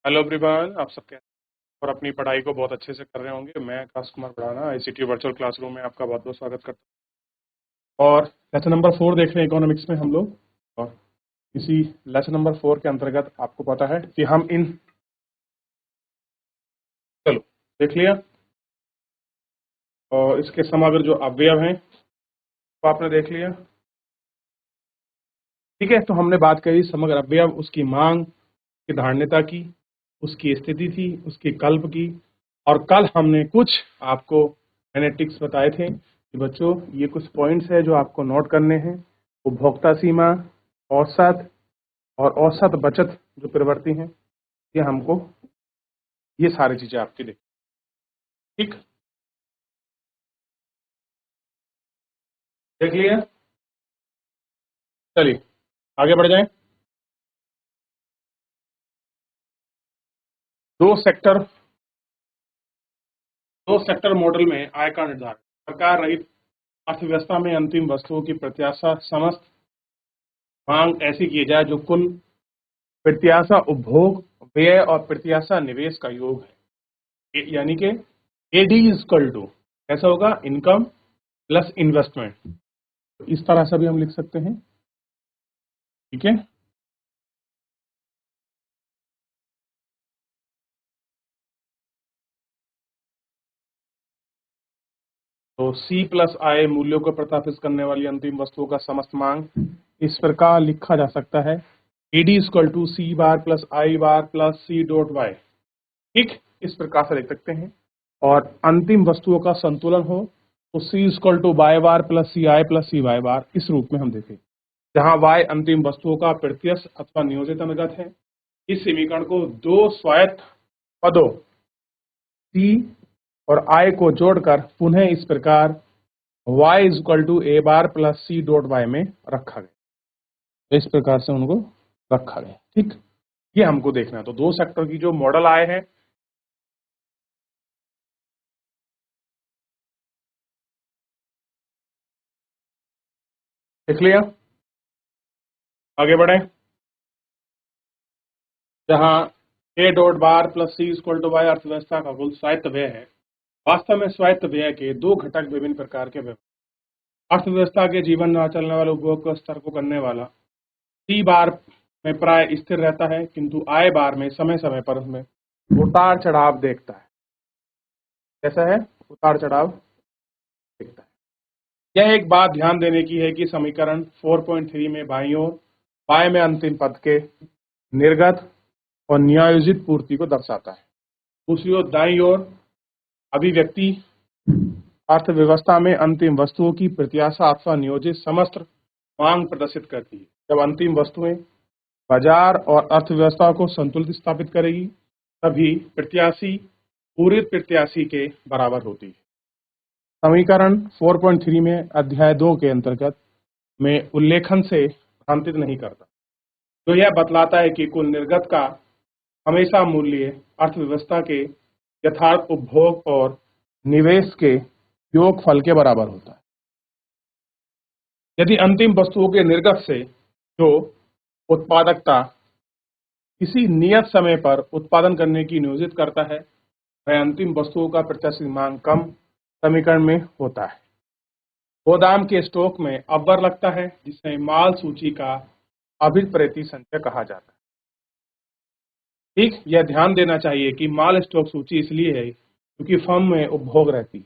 Hello everyone, आप सब कैसे हैं और अपनी पढ़ाई को बहुत अच्छे से कर रहे होंगे। मैं आकाश कुमार बढ़ाना आईसीटी वर्चुअल क्लासरूम में आपका बहुत बहुत स्वागत करता हूँ। और लेसन नंबर 4 देख रहे हैं इकोनॉमिक्स में हम लोग। और इसी लेसन नंबर 4 के अंतर्गत आपको पता है कि हम चलो देख लिया। और इसके समग्र जो अवयव हैं वो आपने देख लिया। ठीक है, तो हमने बात करी समग्र अवयव, उसकी मांग की धारणता की, उसकी स्थिति थी, उसकी कल्प की। और कल हमने कुछ आपको एनेटिक्स बताए थे कि बच्चों ये कुछ पॉइंट्स है जो आपको नोट करने हैं। उपभोक्ता सीमा, औसत और औसत बचत जो प्रवृत्ति हैं, ये हमको ये सारी चीजें आपकी देख। ठीक, देख लिया। चलिए आगे बढ़ जाएं। दो सेक्टर दो सेक्टर मॉडल में आय का निर्धारण। सरकार रहित अर्थव्यवस्था में अंतिम वस्तुओं की प्रत्याशा समस्त मांग ऐसी की जाए जो कुल प्रत्याशा उपभोग, व्यय और प्रत्याशा निवेश का योग है। यानी कि एडी इज इक्वल टू कैसा होगा, इनकम प्लस इन्वेस्टमेंट। इस तरह से भी हम लिख सकते हैं। ठीक है, तो सी प्लस आई मूल्यों को प्रतिस्थापित करने वाली अंतिम वस्तुओं का समस्त मांग इस प्रकार लिखा जा सकता है, AD equal to C bar plus I bar plus C dot Y. ठीक, इस प्रकार से लिख सकते हैं। और अंतिम वस्तुओं का संतुलन हो तो C equal to Y bar plus C Y bar, इस रूप में हम देखें, जहां वाई अंतिम वस्तुओं का प्रत्यक्ष अथवा नियोजित अनुगत है। इस समीकरण को दो स्वायत्त पदों सी और आई को जोड़कर पुनः इस प्रकार y is equal to A bar plus C dot Y में रखा गया। इस प्रकार से उनको रखा गया। ठीक, ये हमको देखना है। तो दो सेक्टर की जो मॉडल आए हैं, देख लिया। आगे बढ़े, जहां A dot bar plus C equal to Y अर्थव्यवस्था का कुल स्वायत्त व्यय है। वास्तव में स्वायत्त व्यय के दो घटक विभिन्न प्रकार के व्यय। अर्थव्यवस्था के जीवन में चलने वाले उपभोग के स्तर को करने वाला सी बार में प्राय स्थिर रहता है, किंतु आय बार में समय समय पर उसमें उतार चढ़ाव देखता है। कैसा है, उतार चढ़ाव देखता है। यह एक बात ध्यान देने की है कि समीकरण 4.3 में बाईं ओर बाएं में अंतिम पद के निर्गत और न्यायोजित पूर्ति को दर्शाता है। दूसरी ओर दाईं ओर अभिव्यक्ति अर्थव्यवस्था में अंतिम वस्तुओं की प्रत्याशा अथवा नियोजित समस्त मांग प्रदर्शित करती है। जब अंतिम वस्तुएं बाजार और अर्थव्यवस्था को संतुलित स्थापित करेगी, तभी प्रत्याशी पूरित प्रत्याशी के बराबर होती है। समीकरण 4.3 में अध्याय 2 के अंतर्गत में उल्लेखन से भ्रांतित नहीं करता, जो यह बतलाता है कि कुल निर्गत का हमेशा मूल्य अर्थव्यवस्था के यथार्थ उपभोग और निवेश के योगफल के बराबर होता है। यदि अंतिम वस्तुओं के निर्गत से जो उत्पादकता किसी नियत समय पर उत्पादन करने की नियोजित करता है, वह अंतिम वस्तुओं का प्रत्याशित मांग कम समीकरण में होता है। गोदाम के स्टॉक में अव्वर लगता है, जिसे माल सूची का अभिप्रेती संचय कहा जाता है। ठीक, यह ध्यान देना चाहिए कि माल स्टॉक सूची इसलिए है क्योंकि फर्म में उपभोग रहती है।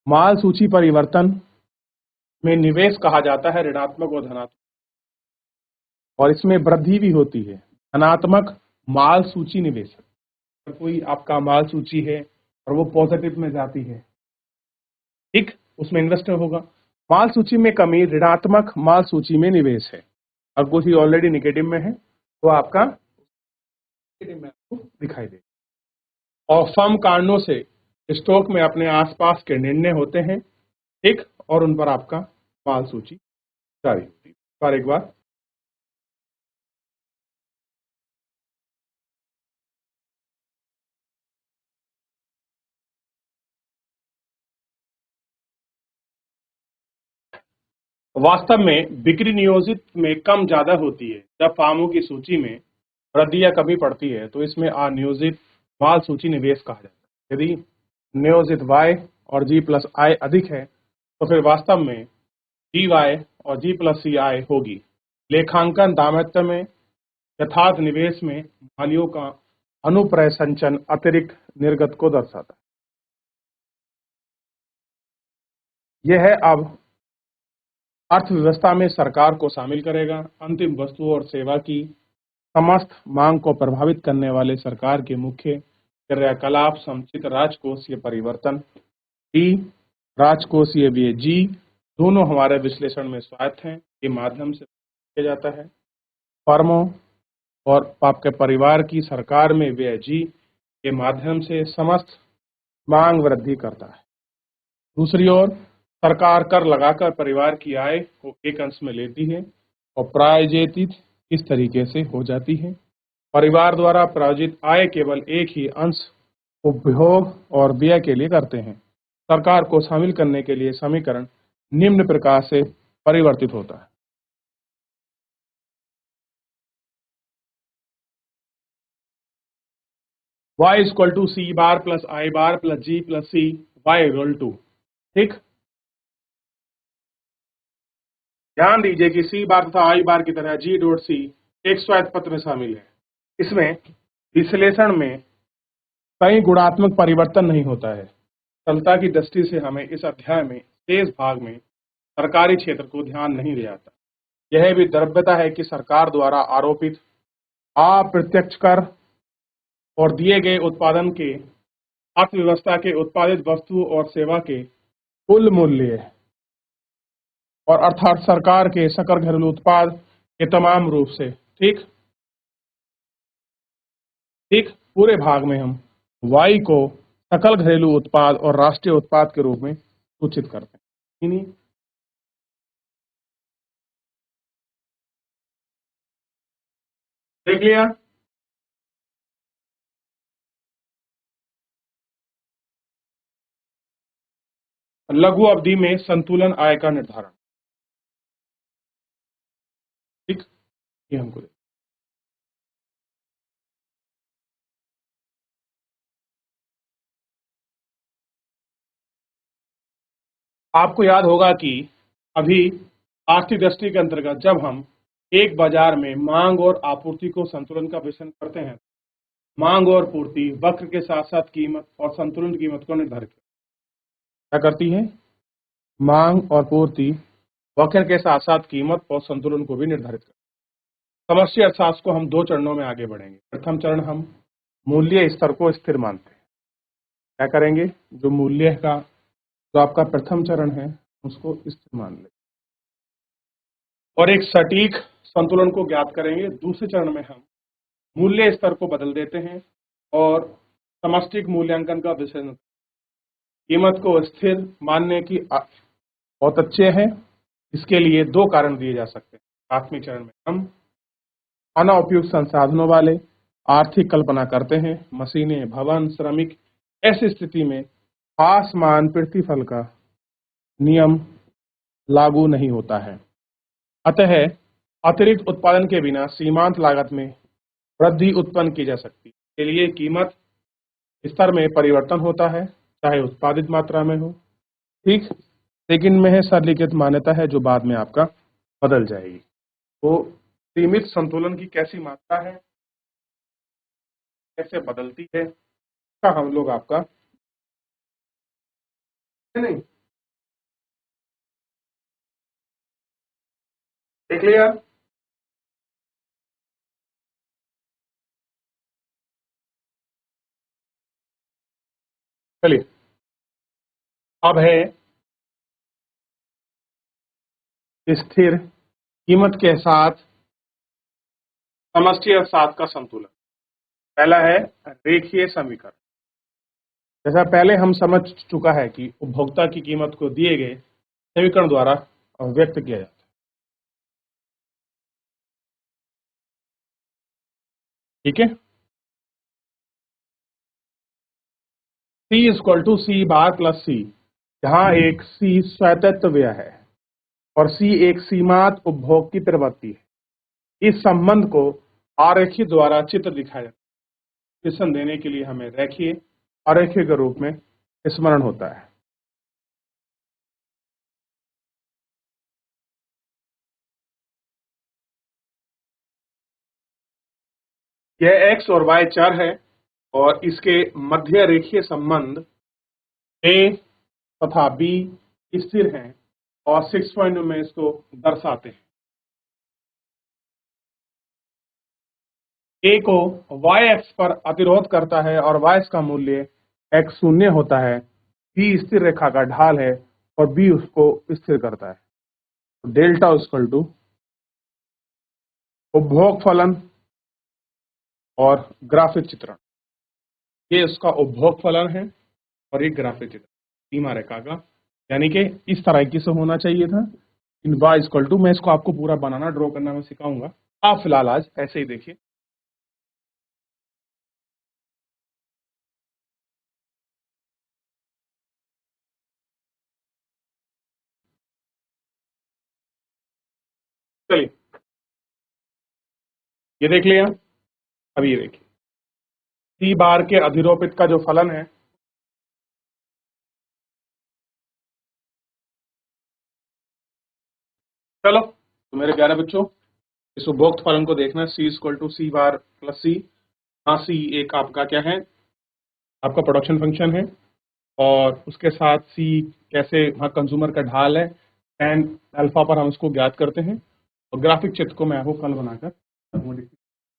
माल सूची परिवर्तन में निवेश कहा जाता है ऋणात्मक और धनात्मक, और इसमें वृद्धि भी होती है। धनात्मक माल सूची निवेश, अगर कोई आपका माल सूची है और वो पॉजिटिव में जाती है, ठीक, उसमें इन्वेस्ट होगा। माल सूची में कमी ऋणात्मक माल सूची में निवेश है। अगर कोई ऑलरेडी निगेटिव में है तो आपका नेगेटिव में आपको दिखाई देगा। और फर्म कारणों से स्टॉक में अपने आसपास के निर्णय होते हैं, ठीक, और उन पर आपका माल सूची जारी होती है। एक बार वास्तव में बिक्री नियोजित में कम ज्यादा होती है जब फर्मों की सूची में वृद्धि या कमी पड़ती है तो इसमें अनियोजित माल सूची निवेश कहा जाता है। यदि नियोजित Y और G प्लस I अधिक है तो फिर वास्तव में GY और G प्लस CI होगी। लेखांकन दायित्व में यथार्थ निवेश में मालियों का अनुप्रय संचयन अतिरिक्त निर्गत को दर्शाता है। यह है अब अर्थव्यवस्था में सरकार को शामिल करेगा। अंतिम वस्तु और सेवा की समस्त मांग को प्रभावित करने वाले सरकार के मुख्य क्रियाकलाप समुचित राजकोषीय परिवर्तन डी, राजकोषीय व्यय जी, दोनों हमारे विश्लेषण में स्वायत्त हैं। के माध्यम से किया जाता है। फर्मों और आपके परिवार की सरकार में व्यय जी के माध्यम से समस्त मांग वृद्धि करता है। दूसरी ओर सरकार कर लगाकर परिवार की आय को एक अंश में लेती है और प्रायोजित इस तरीके से हो जाती है। परिवार द्वारा प्रायोजित आय केवल एक ही अंश उपभोग और व्यय के लिए करते हैं। सरकार को शामिल करने के लिए समीकरण निम्न प्रकार से परिवर्तित होता है। y equal to C bar plus I bar plus G plus C Y equal to. ठीक, ध्यान दीजिए कि सी बार तथा आई बार की तरह जी डॉट सी एक स्वायत्त पत्र में शामिल है। इसमें विश्लेषण में कई गुणात्मक परिवर्तन नहीं होता है। सरलता की दृष्टि से हमें इस अध्याय में शेष भाग में सरकारी क्षेत्र को ध्यान नहीं दिया जाता। यह भी द्रव्यता है कि सरकार द्वारा आरोपित अप्रत्यक्ष कर और दिए गए उत्पादन के अर्थव्यवस्था के उत्पादित वस्तु और सेवा के कुल मूल्य और अर्थात सरकार के सकल घरेलू उत्पाद के तमाम रूप से ठीक पूरे भाग में हम वाई को सकल घरेलू उत्पाद और राष्ट्रीय उत्पाद के रूप में सूचित करते हैं। देख लिया। लघु अवधि में संतुलन आय का निर्धारण। ठीक, ये हमको आपको याद होगा कि अभी आर्थिक दृष्टि के अंतर्गत जब हम एक बाजार में मांग और आपूर्ति को संतुलन का विश्लेषण करते हैं, मांग और पूर्ति वक्र के साथ साथ कीमत और संतुलन कीमत को निर्धारित क्या करती है। मांग और पूर्ति वक्र के साथ साथ कीमत और संतुलन को भी निर्धारित करती है। समष्टि अर्थशास्त्र को हम दो चरणों में आगे बढ़ेंगे। प्रथम चरण हम मूल्य स्तर को स्थिर मानते हैं। क्या करेंगे, जो मूल्य का जो आपका प्रथम चरण है उसको स्थिर मान ले और एक सटीक संतुलन को ज्ञात करेंगे। दूसरे चरण में हम मूल्य स्तर को बदल देते हैं और समष्टिक मूल्यांकन का विश्लेषण। कीमत को स्थिर मानने की औचित्य है। इसके लिए दो कारण दिए जा सकते हैं। प्राथमिक चरण में हम अनाउपयुक्त संसाधनों वाले आर्थिक कल्पना करते हैं, मशीनें, भवन, श्रमिक। ऐसी स्थिति में आसमान प्रतिफल का नियम लागू नहीं होता है। अतः अतिरिक्त उत्पादन के बिना सीमांत लागत में वृद्धि उत्पन्न की जा सकती है। इसके लिए कीमत स्तर में परिवर्तन होता है, चाहे उत्पादित मात्रा में हो। ठीक, लेकिन में सरलीकृत मान्यता है जो बाद में आपका बदल जाएगी। तो सीमित संतुलन की कैसी मात्रा है, कैसे बदलती है, इसका हम लोग आपका नहीं देख लिया। चलिए, अब है स्थिर कीमत के साथ समष्टि अर्थशास्त्र का संतुलन। पहला है रेखीय समीकरण। जैसा पहले हम समझ चुका है कि उपभोक्ता की कीमत को दिए गए समीकरण द्वारा व्यक्त किया जाता है। ठीक है, C equal to C bar plus C, जहां एक C स्वायत्त व्यय है और C एक सीमांत उपभोग की प्रवृत्ति है। इस संबंध को आरेखीय द्वारा चित्र दिखाया जाता है। विश्लेषण देने के लिए हमें रेखीय अरेखीय के रूप में स्मरण होता है। यह x और y चर है और इसके मध्य रेखीय संबंध a तथा b स्थिर हैं और 6 पॉइंट में इसको दर्शाते हैं। a को y एक्स पर अतिरोध करता है और y का मूल्य x शून्य होता है। b स्थिर रेखा का ढाल है और b उसको स्थिर करता है। तो डेल्टा इक्वल टू उपभोग फलन और ग्राफिक चित्रण। ये उसका उपभोग फलन है और एक ग्राफिक चित्रण सीमा रेखा का, यानी कि इस तरह से होना चाहिए था। इन y इक्वल टू, मैं इसको आपको पूरा बनाना ड्रॉ करना मैं सिखाऊंगा, आप फिलहाल आज ऐसे ही देखिए। चलिए ये देख लिया। अब ये देखिए सी बार के अधिरोपित का जो फलन है, चलो तो मेरे प्यारे बच्चों इस उपभोक्त फलन को देखना। C equal to C bar plus C. हाँ, सी एक आपका क्या है, आपका प्रोडक्शन फंक्शन है और उसके साथ सी कैसे वहाँ कंज्यूमर का ढाल है, एंड अल्फा पर हम इसको ज्ञात करते हैं और ग्राफिक चित्र को मैं आपको कल बनाकर